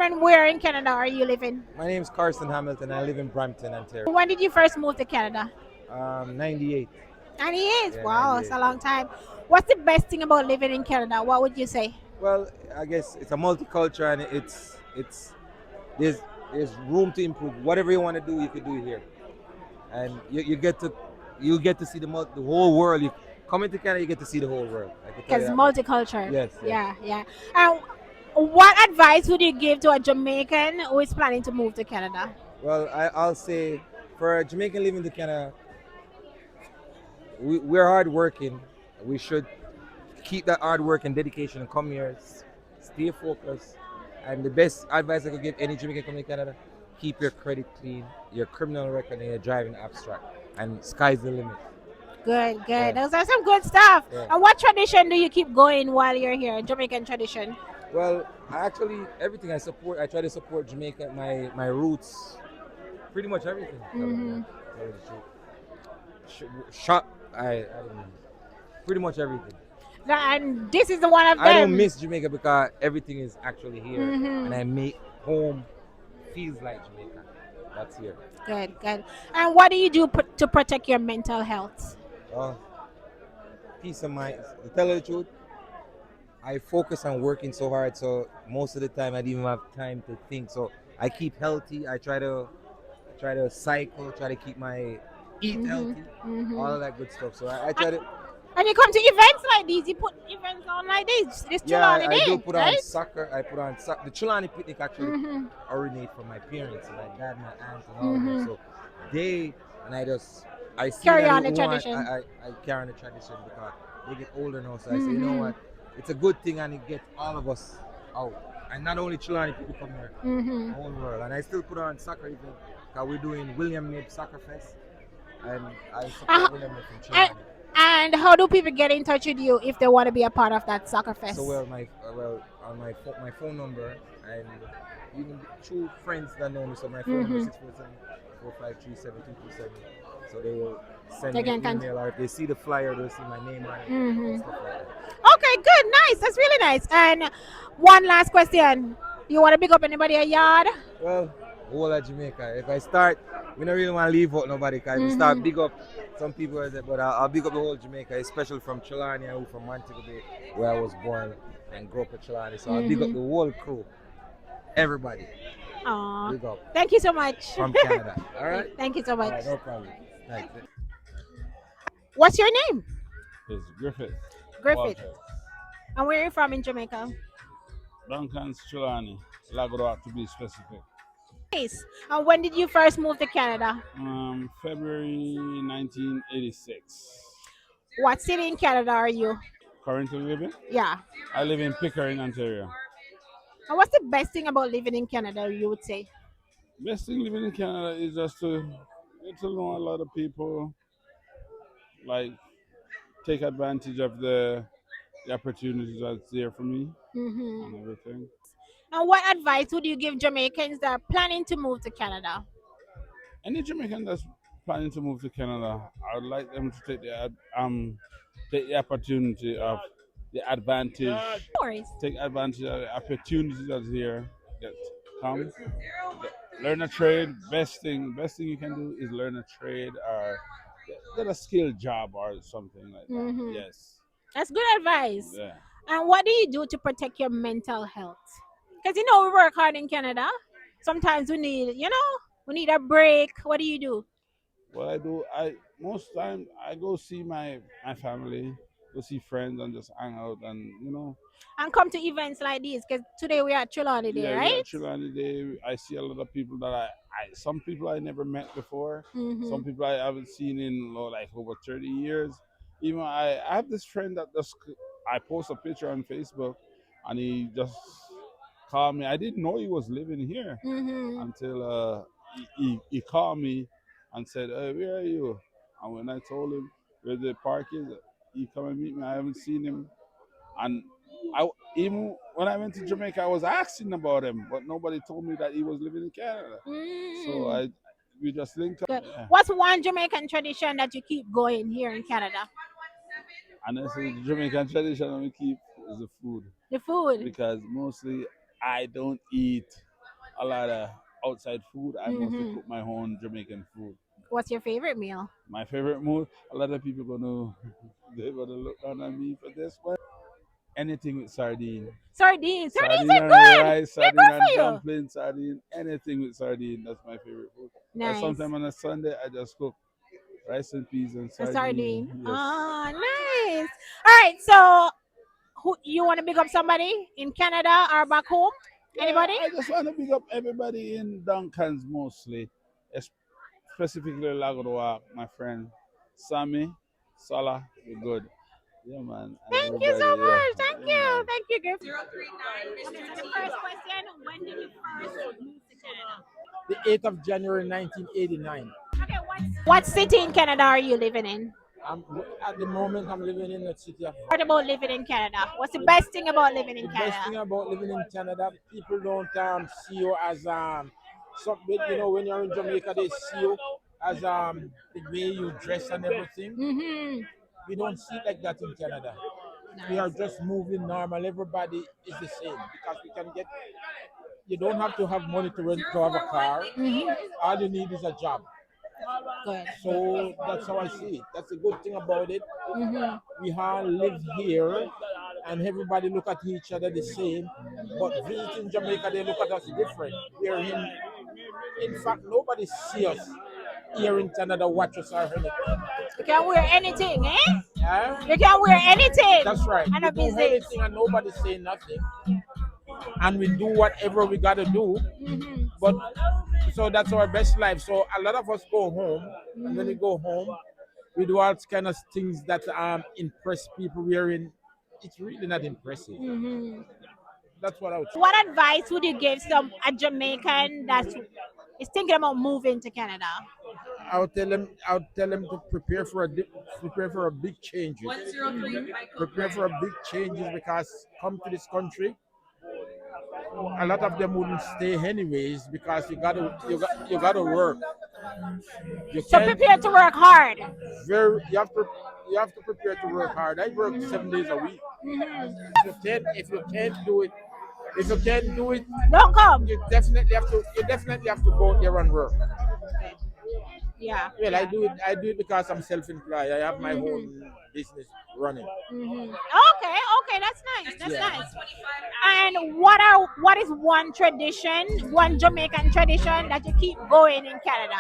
and where in Canada are you living? My name is Carson Hamilton. I live in Brampton, Ontario. When did you first move to Canada? 98. 98. Yeah, Wow, it's 98. a long time. What's the best thing about living in Canada? What would you say? Well, I guess it's a multicultural and it's there's there's room to improve. Whatever you want to do, you can do it here, and you get to see the whole world. You come into Canada, you get to see the whole world. I can tell you Because that much. multicultural. Yes, yes. Yeah, yeah. And what advice would you give to a Jamaican who is planning to move to Canada? Well, I'll say for a Jamaican living to Canada, we're hard working. We should keep that hard work and dedication and come here, stay focused. And the best advice I could give any Jamaican coming to Canada, keep your credit clean, your criminal record, and your driving abstract. And sky's the limit. Good, good. Yeah, Those are some good stuff. yeah. And what tradition do you keep going while you're here? Jamaican tradition. Well, I actually, everything I try to support Jamaica, my roots, pretty much everything. Hmm. Tell you the truth. Shop, I don't know, pretty much everything. And this is the one of them. I don't miss Jamaica because everything is actually here, Mhm. and I make home feels like Jamaica. That's here. Good, good. And what do you do to protect your mental health? Uh, Peace of mind. To tell you the truth, I focus on working so hard, so most of the time I don't even have time to think. So I keep healthy. I try to cycle, try to keep my eat Hmm. healthy, all Hmm. of that good stuff. So I try to. And you come to events like these, you put events on like this Yeah, Chulani I do Day, put on right? soccer. I put on soccer. The Chulani picnic actually Hmm. originate from my parents, my dad, my aunt, and all of them. Hmm. So they and I see Carry that on the who want tradition. I carry on the tradition because they get older now. So I say, you know Hmm. what, it's a good thing and it gets all of us out. And not only Chilani people come here, Hmm. the whole world. And I still put on soccer event because we're doing William Nib Soccer Fest, and I Uh, support William Nib from and, Chilani. and how do people get in touch with you if they want to be a part of that soccer So fest? well, on my phone number and even two friends that know me. So my phone number Hmm. is 647-453-7227. So they will send They me can an email, or if they see the flyer, they'll see my name on it and hmm. stuff like that. Okay, good, nice. That's really nice. And one last question. You want to pick up anybody a yard? Well, whole of Jamaica. If I start, we don't really want to leave out nobody. Cause if we start Hmm. big up some people, but I'll big up the whole Jamaica, especially from Trelawny, who from Montego Bay, where I was born and grew up in Trelawny. So I'll big up Hmm. the whole crew, everybody. Aw. Big up Thank you so much. from Canada. All right. Thank you so All much. right, no problem. Thanks. What's your name? It's Griffith, Griffith. Walter, And where are you from in Jamaica? Duncan Trelawney, Lagos to be specific. Nice. And when did you first move to Canada? February 1986. What city in Canada are you? Currently living? Yeah. I live in Pickering, Ontario. And what's the best thing about living in Canada, you would say? Best thing living in Canada is just to get to know a lot of people, like take advantage of the opportunities that's there for me Hmm. and everything. And what advice would you give Jamaicans that are planning to move to Canada? Any Jamaican that's planning to move to Canada, I would like them to take the opportunity of the advantage, No worries. take advantage of the opportunities that's here that come. Learn a trade. Best thing you can do is learn a trade or get a skilled job or something like that. Hmm. Yes. That's good advice. Yeah. And what do you do to protect your mental health? Because you know we work hard in Canada. Sometimes we need, we need a break. What do you do? What I do, I most time I go see my family, go see friends and just hang out and And come to events like this. Because today we are at Trelawney Day, yeah, we right? are chill on the day. I see a lot of people that some people I never met before. Mm-hmm. Some people I haven't seen in like over 30 years. Even I have this friend that just I post a picture on Facebook, and he just called me. I didn't know he was living here Mm-hmm. until he called me and said, "Hey, where are you?" And when I told him where the park is, he come and meet me. I haven't seen him, and even when I went to Jamaica, I was asking about him, but nobody told me that he was living in Canada. So Mm. we just linked up. Good. Yeah. What's one Jamaican tradition that you keep going here in Canada? Honestly, the Jamaican tradition we keep is the food The food. because mostly I don't eat a lot of outside food. I mostly Mm-hmm. cook my own Jamaican food. What's your favorite meal? My favorite meal. A lot of people gonna they're gonna look down on me for this one. Anything with sardine. Sardines. Sardines Sardine are and good. rice, They're sardine good and for you. dumpling, sardine, anything with sardine. That's my favorite food. Nice. Sometime on a Sunday, I just cook rice and peas and A sardine. sardine. Yes. Ah, nice. All right. So, who you want to pick up somebody in Canada or back home? Yeah, Anybody? I just want to big up everybody in Duncans mostly, es- specifically Lagodoa, my friend Sammy, Salah, we're good. Yeah, man, and Thank you so everybody, yeah, much. Thank yeah, you. man. Thank you, Griffith. 039. Okay, so the first question: when did you first move to Canada? The 8th of January 1989. Okay, what city in Canada are you living in? I'm, at the moment, I'm living in the city of. What about living in Canada? What's the best thing about living in The best Canada? thing about living in Canada, people don't see you as something. You know, when you're in Jamaica, they see you as the way you dress and everything. Mm-hmm. We don't see it like that in Canada. We are Nice. just moving normal. Everybody is the same because we can get. You don't have to have money to have a car. Mm-hmm. All you need is a job. Good. So that's how I see it. That's a good thing about it. Mm-hmm. We all live here and everybody look at each other the same. But visiting Jamaica, they look at us different. We're in fact, nobody see us here in Canada, watch us or anything. You can wear anything, eh? Yeah? You can wear anything. That's right. And We a do visit. anything and nobody say nothing. And we do whatever we gotta do. Mm-hmm. But so that's our best life. So a lot of us go home, and when we Mm-hmm. go home, we do all kind of things that impress people. We're in. It's really not impressive. Mm-hmm. That's what I would say. What advice would you give some a Jamaican that is thinking about moving to Canada? I would tell them to prepare for a big changes. Prepare for a big changes because come to this country, a lot of them wouldn't stay anyways because you gotta work. You So can't prepare to work hard. very you have to prepare to work hard. I work 7 days a week. Mm-hmm. If you can't do it, Don't come. you definitely have to go out there and work. Yeah, Well, I yeah. do it. I do it because I'm self-employed. I have my Mm-hmm. own business running. Mm-hmm. Okay, okay, that's nice. That's Yeah. nice. And what is one tradition, one Jamaican tradition that you keep going in Canada?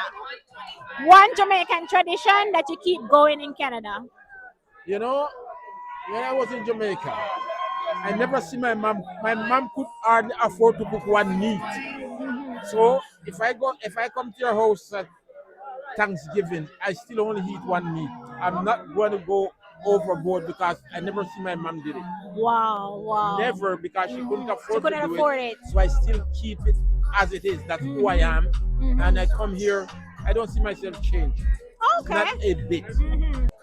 One Jamaican tradition that you keep going in Canada. You know, when I was in Jamaica, I never see my mom. My mom could hardly afford to cook one meat. So if I come to your house at Thanksgiving, I still only eat one meat. I'm not going to go overboard because I never see my mom did it. Wow, wow. Never because she couldn't She afford to couldn't do it. afford it. So I still keep it as it is. That's who I am. And I come here. I don't see myself change. Okay. Not a bit.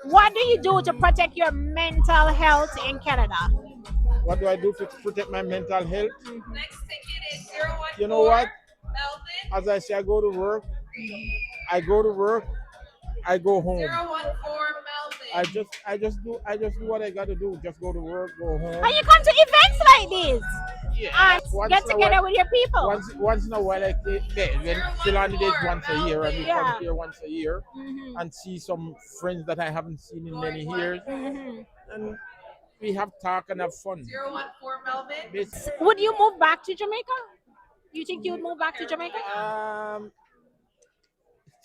What do you do to protect your mental health in Canada? What do I do to protect my mental health? Next ticket is 014 You know what? Melvin. As I say, I go to work. I go to work. I go home. 014 Melvin. I just do what I gotta do. Just go to work, go home. And you come to events like this Yeah. and get together with your people. Once in a while, like when still on the days once a year, and we Yeah. come here once a year Mhm. and see some friends that I haven't seen in many years, Mhm. and we have talk and have fun. 014 Melvin. Would you move back to Jamaica? You think you would move back to Jamaica? Um,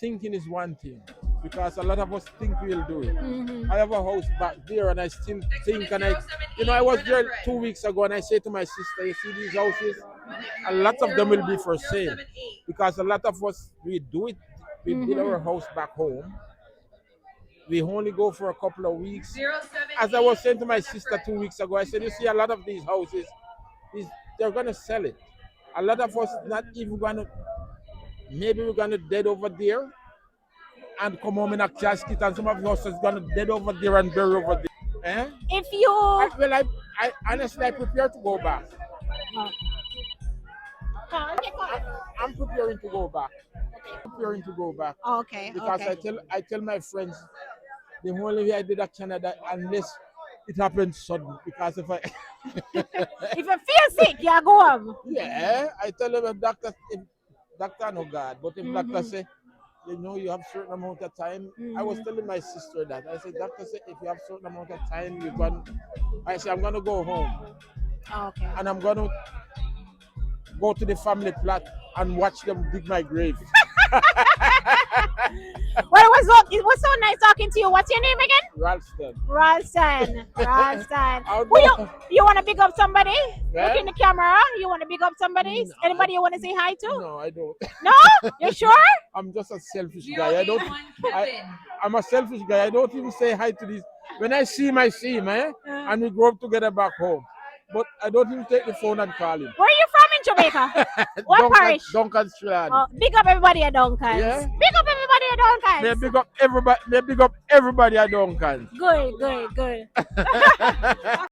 Thinking is one thing because a lot of us think we'll do it. Mhm. I have a house back there, and I still think, and I was there 2 weeks ago, and I say to my sister, "You see these houses? A lot of them will be for sale because a lot of us we do it. We build our house back home. We only go for a couple of weeks. 078. As I was saying to my sister 2 weeks ago, I said, you see, a lot of these houses, they're gonna sell it. A lot of us not even gonna. Maybe we're gonna dead over there and come home in a casket, and some of us is gonna dead over there and bury over there. Eh? If you I honestly I prepare to go back. I'm preparing to go back. Preparing to go back okay, because okay. I tell my friends the only way I did at Canada unless it happened sudden because if I If you feel sick, you go home. Yeah, I tell them if doctor no God, but if doctor say, you know, you have certain amount of time. I was telling my sister that. I said, doctor said, if you have certain amount of time, you're going. I said, I'm gonna go home Okay. and I'm gonna go to the family plot and watch them dig my grave. Well, it was so nice talking to you. What's your name again? Ralston. Ralston. Ralston. I'll Who go. you want to pick up somebody? Yeah? Look in the camera. You want to pick up somebody? No, Anybody you want to say hi to? No, I don't. No? You sure? I'm just a selfish We guy. only I don't. want Kevin. I'm a selfish guy. I don't even say hi to these. When I see him, I see him, and we grow up together back home. But I don't even take the phone and call him. Where are you from in Jamaica? What parish? Duncan Strand. Oh, big up everybody at Duncan. Yeah? Big up everybody at Duncan. May big up everybody. May big up everybody at Duncan. Good, good, good.